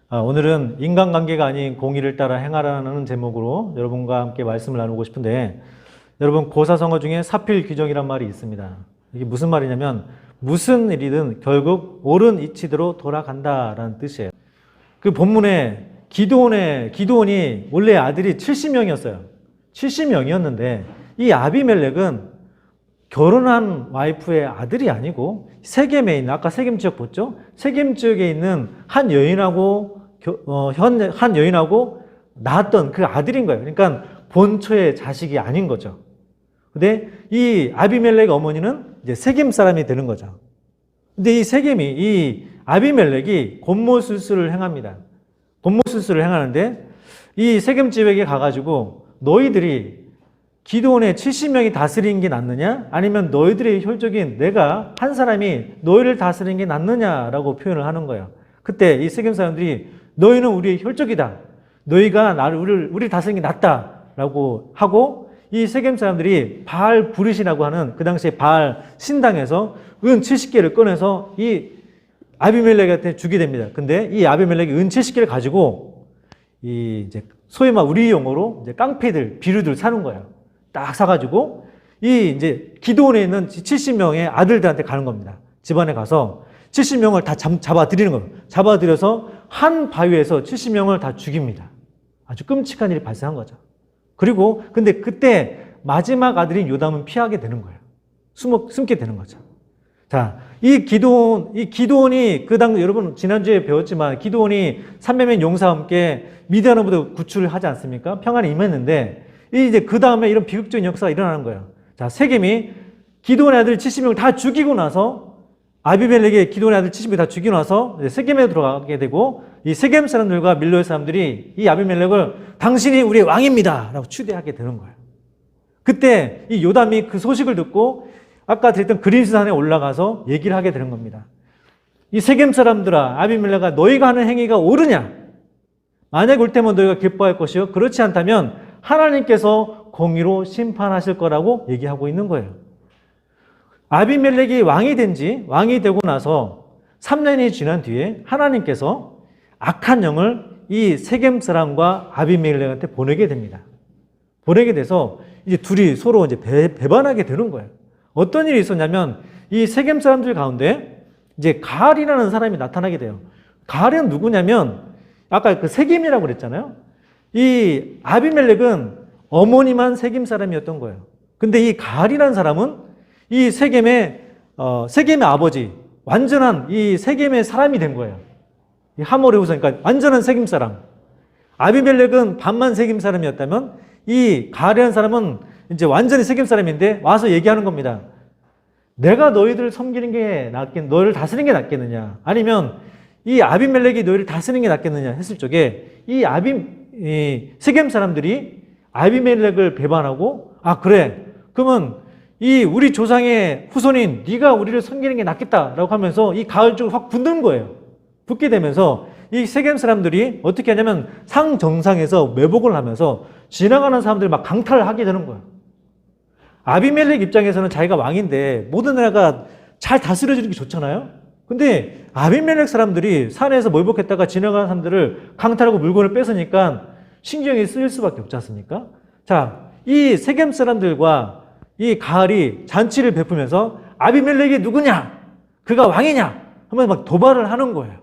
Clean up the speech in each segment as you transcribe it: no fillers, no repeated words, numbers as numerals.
오늘은 인간관계가 아닌 공의를 따라 행하라는 제목으로 여러분과 함께 말씀을 나누고 싶은데, 여러분 고사성어 중에 사필규정이란 말이 있습니다. 이게 무슨 말이냐면 무슨 일이든 결국 옳은 이치대로 돌아간다라는 뜻이에요. 그 본문에 기드온이 원래 아들이 70명이었어요. 70명이었는데 이 아비멜렉은 결혼한 와이프의 아들이 아니고 세겜에 있는, 아까 세겜 지역 봤죠? 세겜 지역에 있는 한 여인하고 낳았던 그 아들인 거예요. 그러니까 본처의 자식이 아닌 거죠. 근데 이 아비멜렉 어머니는 이제 세겜 사람이 되는 거죠. 근데 이 아비멜렉이 곤모술수를 행합니다. 곤모술수를 행하는데 이 세겜 지역에 가가지고 너희들이 기드온의 70명이 다스리는 게 낫느냐? 아니면 너희들의 혈족인 내가 한 사람이 너희를 다스리는 게 낫느냐라고 표현을 하는 거예요. 그때 이 세겜 사람들이 너희는 우리의 혈족이다. 너희가 우리를 다스리는 게 낫다라고 하고, 이 세겜 사람들이 바알 부르시라고 하는 그 당시에 바알 신당에서 은 70개를 꺼내서 이 아비멜렉한테 주게 됩니다. 근데 이 아비멜렉이 은 70개를 가지고 이제 소위 말 우리 용어로 이제 깡패들, 비류들 사는 거예요. 딱 사가지고 이제 기드온에 있는 70명의 아들들한테 가는 겁니다. 집안에 가서 70명을 다 잡아들이는 거예요. 잡아들여서 한 바위에서 70명을 다 죽입니다. 아주 끔찍한 일이 발생한 거죠. 그리고 근데 그때 마지막 아들인 요담은 피하게 되는 거예요. 숨게 되는 거죠. 자, 이 기드온이 여러분 지난주에 배웠지만 기드온이 300명 용사와 함께 미디안으로부터 구출을 하지 않습니까? 평안에 임했는데 이제 그 다음에 이런 비극적인 역사가 일어나는 거예요. 자, 세겜이 기드온의 아들 70명을 다 죽이고 나서 아비멜렉의 기드온의 아들 70명을 다 죽이고 나서 세겜에 들어가게 되고, 이 세겜 사람들과 밀로의 사람들이 이 아비멜렉을 당신이 우리의 왕입니다 라고 추대하게 되는 거예요. 그때 이 요담이 그 소식을 듣고 아까 드렸던 그림산에 올라가서 얘기를 하게 되는 겁니다. 이 세겜 사람들아, 아비멜렉아, 너희가 하는 행위가 옳으냐? 만약 올 때면 너희가 기뻐할 것이요, 그렇지 않다면 하나님께서 공의로 심판하실 거라고 얘기하고 있는 거예요. 아비멜렉이 왕이 되고 나서 3년이 지난 뒤에 하나님께서 악한 영을 이 세겜 사람과 아비멜렉한테 보내게 됩니다. 보내게 돼서 이제 둘이 서로 이제 배반하게 되는 거예요. 어떤 일이 있었냐면 이 세겜 사람들 가운데 이제 가알이라는 사람이 나타나게 돼요. 가알은 누구냐면 아까 그 세겜이라고 그랬잖아요. 이 아비멜렉은 어머니만 세겜 사람이었던 거예요. 근데 이 가알이라는 사람은 이 세겜의 아버지, 완전한 이 세겜의 사람이 된 거예요. 이 하몰의 후손, 그러니까 완전한 세겜 사람. 아비멜렉은 반만 세겜 사람이었다면 이 가알이라는 사람은 이제 완전히 세겜 사람인데 와서 얘기하는 겁니다. 내가 너희들을 섬기는 게 너희를 다스리는 게 낫겠느냐? 아니면 이 아비멜렉이 너희를 다스리는 게 낫겠느냐 했을 적에 이 세겜 사람들이 아비멜렉을 배반하고, 그래, 그러면 이 우리 조상의 후손인 네가 우리를 섬기는 게 낫겠다라고 하면서 이 가알 쪽을 확 붙는 거예요. 붙게 되면서 이 세겜 사람들이 어떻게 하냐면 상 정상에서 매복을 하면서 지나가는 사람들 막 강탈을 하게 되는 거예요. 아비멜렉 입장에서는 자기가 왕인데 모든 나라가 잘 다스려주는 게 좋잖아요. 근데 아비멜렉 사람들이 산에서 몰복했다가 지나가는 사람들을 강탈하고 물건을 뺏으니까 신경이 쓰일 수밖에 없지 않습니까? 자, 이 세겜 사람들과 이 가알이 잔치를 베푸면서 아비멜렉이 누구냐? 그가 왕이냐? 하면서 막 도발을 하는 거예요.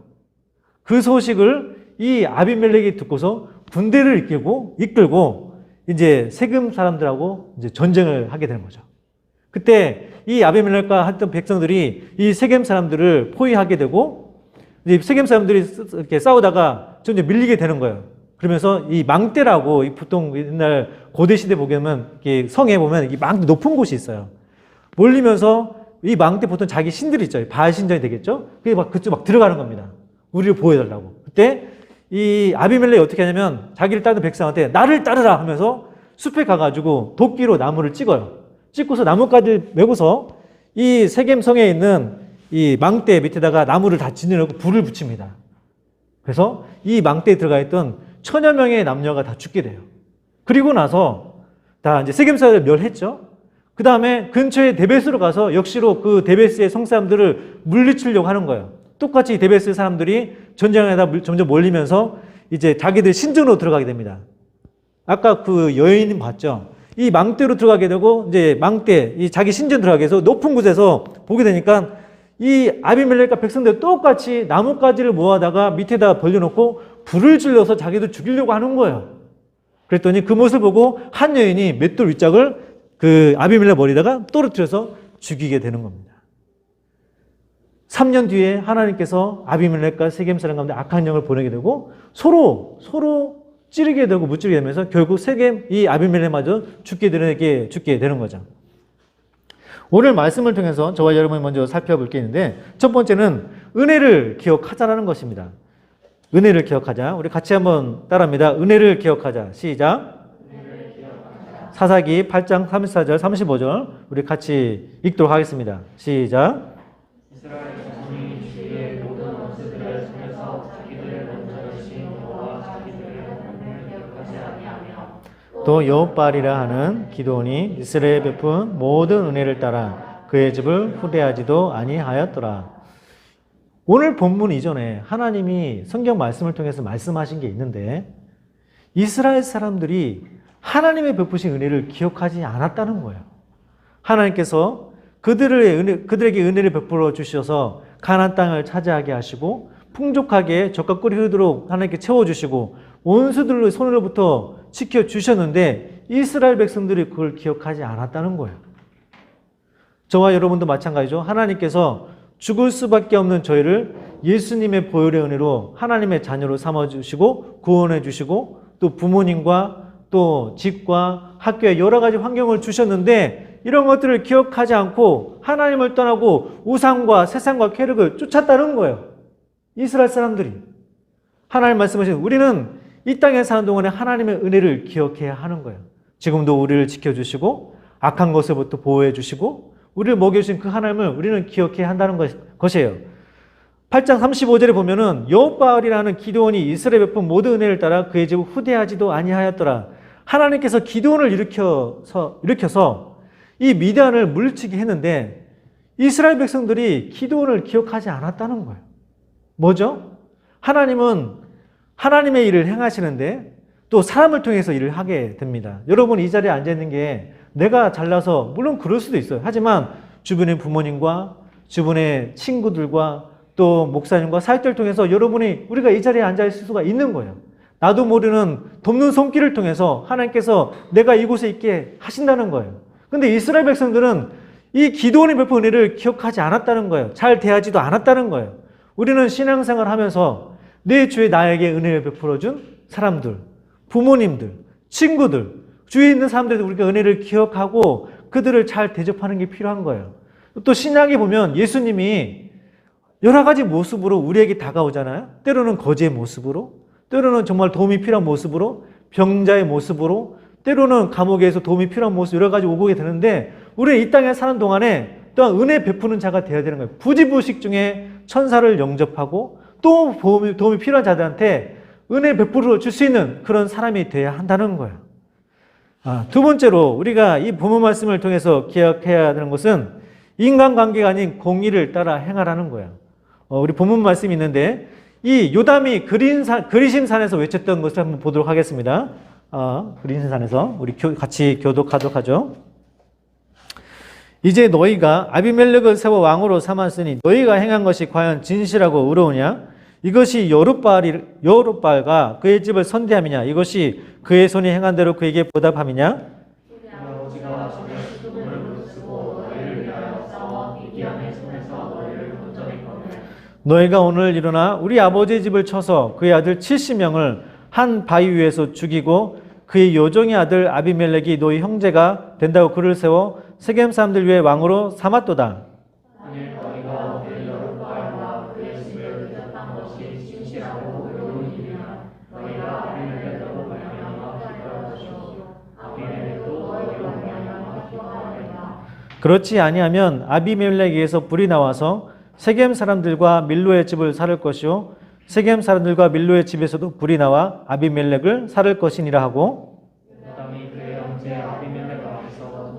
그 소식을 이 아비멜렉이 듣고서 군대를 이끌고 이제 세겜 사람들하고 이제 전쟁을 하게 되는 거죠. 그때 이 아비멜렉과 했던 백성들이 이 세겜 사람들을 포위하게 되고, 이제 세겜 사람들이 이렇게 싸우다가 점점 밀리게 되는 거예요. 그러면서 이 망대라고, 보통 옛날 고대 시대 보면 성에 보면 이 망대 높은 곳이 있어요. 몰리면서 이 망대 보통 자기 신들이 있죠. 바알 신전이 되겠죠. 그게 그쪽 막 들어가는 겁니다. 우리를 보호해달라고. 그때 이 아비멜렉이 어떻게 하냐면 자기를 따르는 백성한테 나를 따르라 하면서 숲에 가가지고 도끼로 나무를 찍고서 나뭇가지를 메고서 이 세겜 성에 있는 이 망대 밑에다가 나무를 다 짓어놓고 불을 붙입니다. 그래서 이 망대에 들어가 있던 1000여 명의 남녀가 다 죽게 돼요. 그리고 나서 다 이제 세겜 사람을 멸했죠. 그 다음에 근처에 데베스로 가서 역시로 그 데베스의 성사람들을 물리치려고 하는 거예요. 똑같이 데베스 사람들이 전쟁에다 점점 몰리면서 이제 자기들 신전으로 들어가게 됩니다. 아까 그 여인 봤죠? 이 망대로 들어가게 되고 이제 망대, 이 자기 신전 들어가게 해서 높은 곳에서 보게 되니까 이 아비멜렉과 백성들 똑같이 나뭇가지를 모아다가 밑에다 벌려놓고 불을 질러서 자기도 죽이려고 하는 거예요. 그랬더니 그 모습을 보고 한 여인이 맷돌 윗짝을 그 아비멜렉 머리다가 떨어뜨려서 죽이게 되는 겁니다. 3년 뒤에 하나님께서 아비멜렉과 세겜 사람 가운데 악한 영을 보내게 되고 서로 찌르게 되고 무찌르게 되면서 결국 세겜 이 아비멜렉마저 죽게 되는 거죠. 오늘 말씀을 통해서 저와 여러분이 먼저 살펴볼 게 있는데 첫 번째는 은혜를 기억하자라는 것입니다. 은혜를 기억하자. 우리 같이 한번 따라합니다. 은혜를 기억하자. 시작. 사사기 8장 34절 35절 우리 같이 읽도록 하겠습니다. 시작. 이스라엘 자손이 주의 모든 원수들을 손에서 자기들을 건져내신 여호와 자기들의 은혜를 기억하지 아니하며 또 여호발이라 하는 기드온이 이스라엘에 베푼 모든 은혜를 따라 그의 집을 후대하지도 아니하였더라. 오늘 본문 이전에 하나님이 성경 말씀을 통해서 말씀하신 게 있는데 이스라엘 사람들이 하나님의 베푸신 은혜를 기억하지 않았다는 거예요. 하나님께서 그들에게 은혜를 베풀어 주셔서 가나안 땅을 차지하게 하시고 풍족하게 젖과 꿀이 흐르도록 하나님께 채워주시고 원수들의 손으로부터 지켜주셨는데 이스라엘 백성들이 그걸 기억하지 않았다는 거예요. 저와 여러분도 마찬가지죠. 하나님께서 죽을 수밖에 없는 저희를 예수님의 보혈의 은혜로 하나님의 자녀로 삼아주시고 구원해 주시고 또 부모님과 또 집과 학교에 여러 가지 환경을 주셨는데 이런 것들을 기억하지 않고 하나님을 떠나고 우상과 세상과 쾌락을 쫓았다는 거예요. 이스라엘 사람들이. 하나님 말씀하신 우리는 이 땅에 사는 동안에 하나님의 은혜를 기억해야 하는 거예요. 지금도 우리를 지켜주시고 악한 것으로부터 보호해 주시고 우리를 먹여주신 그 하나님을 우리는 기억해야 한다는 것이에요. 8장 35절에 보면은 여호발이라는 기드온이 이스라엘에 베푼 모든 은혜를 따라 그의 집을 후대하지도 아니하였더라. 하나님께서 기드온을 일으켜서 이 미디안을 물리치게 했는데 이스라엘 백성들이 기드온을 기억하지 않았다는 거예요. 뭐죠? 하나님은 하나님의 일을 행하시는데 또 사람을 통해서 일을 하게 됩니다. 여러분 이 자리에 앉아있는 게 내가 잘나서 물론 그럴 수도 있어요. 하지만 주변의 부모님과 주변의 친구들과 또 목사님과 사역자를 통해서 우리가 이 자리에 앉아있을 수가 있는 거예요. 나도 모르는 돕는 손길을 통해서 하나님께서 내가 이곳에 있게 하신다는 거예요. 근데 이스라엘 백성들은 이 기드온이 베푼 은혜를 기억하지 않았다는 거예요. 잘 대하지도 않았다는 거예요. 우리는 신앙생활을 하면서 내 주에 나에게 은혜를 베풀어준 사람들, 부모님들, 친구들, 주위에 있는 사람들도 우리가 은혜를 기억하고 그들을 잘 대접하는 게 필요한 거예요. 또 신약에 보면 예수님이 여러 가지 모습으로 우리에게 다가오잖아요. 때로는 거지의 모습으로, 때로는 정말 도움이 필요한 모습으로, 병자의 모습으로, 때로는 감옥에서 도움이 필요한 모습 여러 가지 오게 되는데 우리는 이 땅에 사는 동안에 또한 은혜 베푸는 자가 되어야 되는 거예요. 부지부식 중에 천사를 영접하고 또 도움이 필요한 자들한테 은혜 베풀어 줄 수 있는 그런 사람이 되어야 한다는 거예요. 두 번째로 우리가 이 본문 말씀을 통해서 기억해야 되는 것은 인간관계가 아닌 공의를 따라 행하라는 거예요. 우리 본문 말씀이 있는데 이 요담이 그리심산에서 외쳤던 것을 한번 보도록 하겠습니다. 그리심산에서 우리 같이 교독하도록 하죠. 이제 너희가 아비멜렉을 세워 왕으로 삼았으니 너희가 행한 것이 과연 진실하고 의로우냐? 이것이 여룻발과 그의 집을 선대함이냐? 이것이 그의 손이 행한 대로 그에게 보답함이냐? 너희가 오늘 일어나 우리 아버지의 집을 쳐서 그의 아들 70명을 한 바위 위에서 죽이고 그의 요종의 아들 아비멜렉이 너희 형제가 된다고 그를 세워 세겜 사람들 위에 왕으로 삼았도다. 그렇지 아니하면 아비멜렉에게서 불이 나와서 세겜 사람들과 밀로의 집을 살을 것이요 세겜 사람들과 밀로의 집에서도 불이 나와 아비멜렉을 살을 것이니라 하고 요담이 그의 형제 아비멜렉 앞에서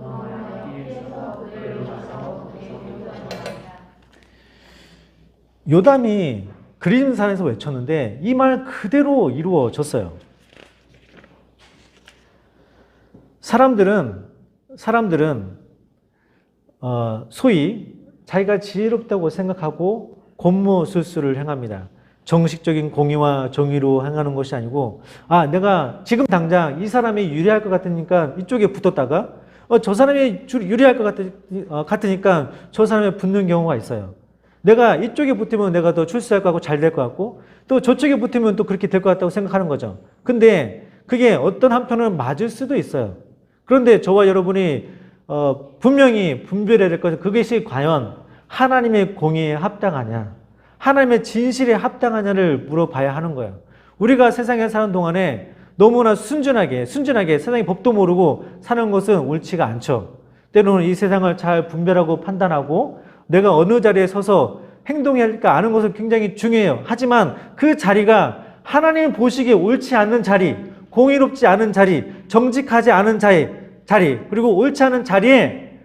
요담이 그림산에서 외쳤는데 이 말 그대로 이루어졌어요. 사람들은 소위 자기가 지혜롭다고 생각하고 권모술수를 행합니다. 정식적인 공의와 정의로 행하는 것이 아니고, 내가 지금 당장 이 사람이 유리할 것 같으니까 이쪽에 붙었다가 저 사람이 유리할 것 같으니까 저 사람에 붙는 경우가 있어요. 내가 이쪽에 붙으면 내가 더 출세할 것 같고 잘 될 것 같고, 또 저쪽에 붙으면 또 그렇게 될 것 같다고 생각하는 거죠. 근데 그게 어떤 한편은 맞을 수도 있어요. 그런데 저와 여러분이 분명히 분별해야 될 것은 그것이 과연 하나님의 공의에 합당하냐, 하나님의 진실에 합당하냐를 물어봐야 하는 거예요. 우리가 세상에 사는 동안에 너무나 순진하게 세상의 법도 모르고 사는 것은 옳지가 않죠. 때로는 이 세상을 잘 분별하고 판단하고 내가 어느 자리에 서서 행동해야 할까 아는 것은 굉장히 중요해요. 하지만 그 자리가 하나님 보시기에 옳지 않는 자리, 공의롭지 않은 자리, 정직하지 않은 자리, 그리고 옳지 않은 자리에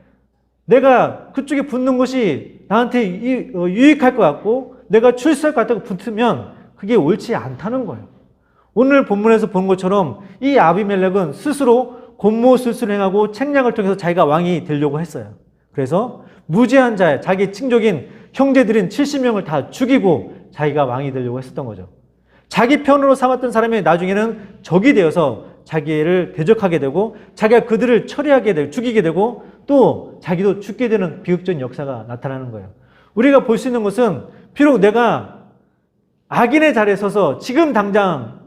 내가 그쪽에 붙는 것이 나한테 유익할 것 같고 내가 출세할 것 같다고 붙으면 그게 옳지 않다는 거예요. 오늘 본문에서 본 것처럼 이 아비멜렉은 스스로 권모술수를 행하고 책략을 통해서 자기가 왕이 되려고 했어요. 그래서 무죄한 자, 자기 친족인 형제들인 70명을 다 죽이고 자기가 왕이 되려고 했었던 거죠. 자기 편으로 삼았던 사람이 나중에는 적이 되어서 자기를 대적하게 되고 자기가 그들을 처리하게 되고 죽이게 되고 또 자기도 죽게 되는 비극적인 역사가 나타나는 거예요. 우리가 볼 수 있는 것은 비록 내가 악인의 자리에 서서 지금 당장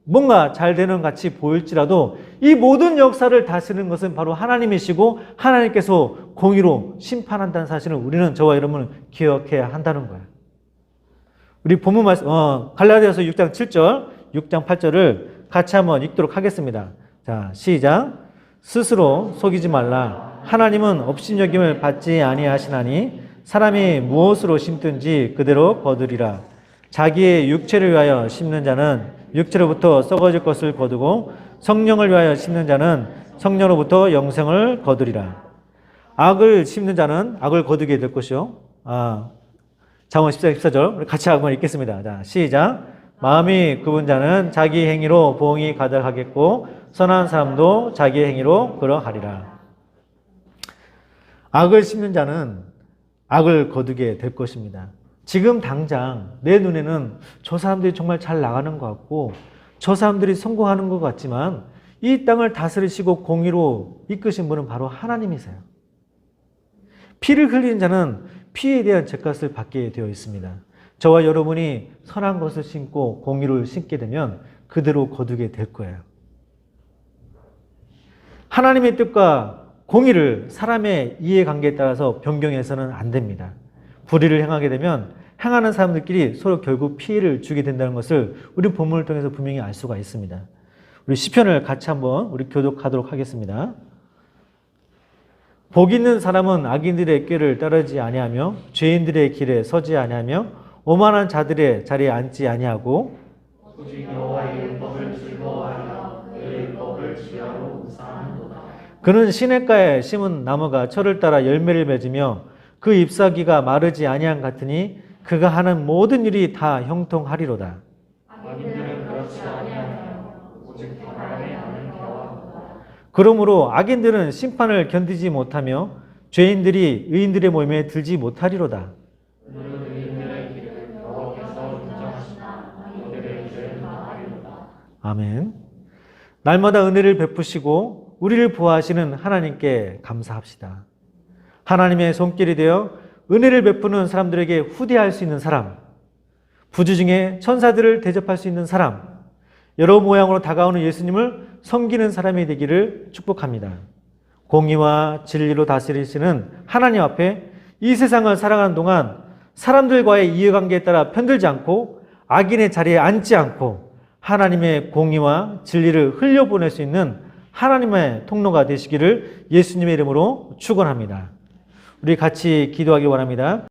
뭔가 잘 되는 같이 보일지라도 이 모든 역사를 다스리는 것은 바로 하나님이시고 하나님께서 공의로 심판한다는 사실을 우리는 저와 여러분은 기억해야 한다는 거예요. 우리 본문 말씀 갈라디아서 6장 7절, 6장 8절을 같이 한번 읽도록 하겠습니다. 자, 시작. 스스로 속이지 말라. 하나님은 업신여김을 받지 아니하시나니 사람이 무엇으로 심든지 그대로 거두리라. 자기의 육체를 위하여 심는 자는 육체로부터 썩어질 것을 거두고 성령을 위하여 심는 자는 성령으로부터 영생을 거두리라. 악을 심는 자는 악을 거두게 될 것이요. 잠언 14절 같이 한번 읽겠습니다. 자, 시작. 마음이 굽은 자는 자기 행위로 보응이 가득하겠고 선한 사람도 자기 행위로 그러하리라. 악을 심는 자는 악을 거두게 될 것입니다. 지금 당장 내 눈에는 저 사람들이 정말 잘 나가는 것 같고 저 사람들이 성공하는 것 같지만 이 땅을 다스리시고 공의로 이끄신 분은 바로 하나님이세요. 피를 흘리는 자는 피에 대한 죗값을 받게 되어 있습니다. 저와 여러분이 선한 것을 심고 공의를 심게 되면 그대로 거두게 될 거예요. 하나님의 뜻과 공의를 사람의 이해관계에 따라서 변경해서는 안 됩니다. 불의를 행하게 되면 행하는 사람들끼리 서로 결국 피해를 주게 된다는 것을 우리 본문을 통해서 분명히 알 수가 있습니다. 우리 시편을 같이 한번 우리 교독하도록 하겠습니다. 복 있는 사람은 악인들의 꾀를 따르지 아니하며 죄인들의 길에 서지 아니하며 오만한 자들의 자리에 앉지 아니하고 오직 여호와의 율법을 즐거워하여 그 율법을 지혜로 묵상하는도다. 그는 시냇가에 심은 나무가 철을 따라 열매를 맺으며 그 잎사귀가 마르지 아니한 같으니 그가 하는 모든 일이 다 형통하리로다. 악인들은 그렇지 아니하며 오직 하나님의 하는 겨워하도다. 그러므로 악인들은 심판을 견디지 못하며 죄인들이 의인들의 모임에 들지 못하리로다. 그는 의인들의 길을 여호와께서 인정하시나 그들의 길을 망하리로다. 아멘. 날마다 은혜를 베푸시고 우리를 보호하시는 하나님께 감사합시다. 하나님의 손길이 되어 은혜를 베푸는 사람들에게 후대할 수 있는 사람, 부주 중에 천사들을 대접할 수 있는 사람, 여러 모양으로 다가오는 예수님을 섬기는 사람이 되기를 축복합니다. 공의와 진리로 다스리시는 하나님 앞에 이 세상을 살아가는 동안 사람들과의 이해관계에 따라 편들지 않고 악인의 자리에 앉지 않고 하나님의 공의와 진리를 흘려보낼 수 있는 하나님의 통로가 되시기를 예수님의 이름으로 축원합니다. 우리 같이 기도하기 원합니다.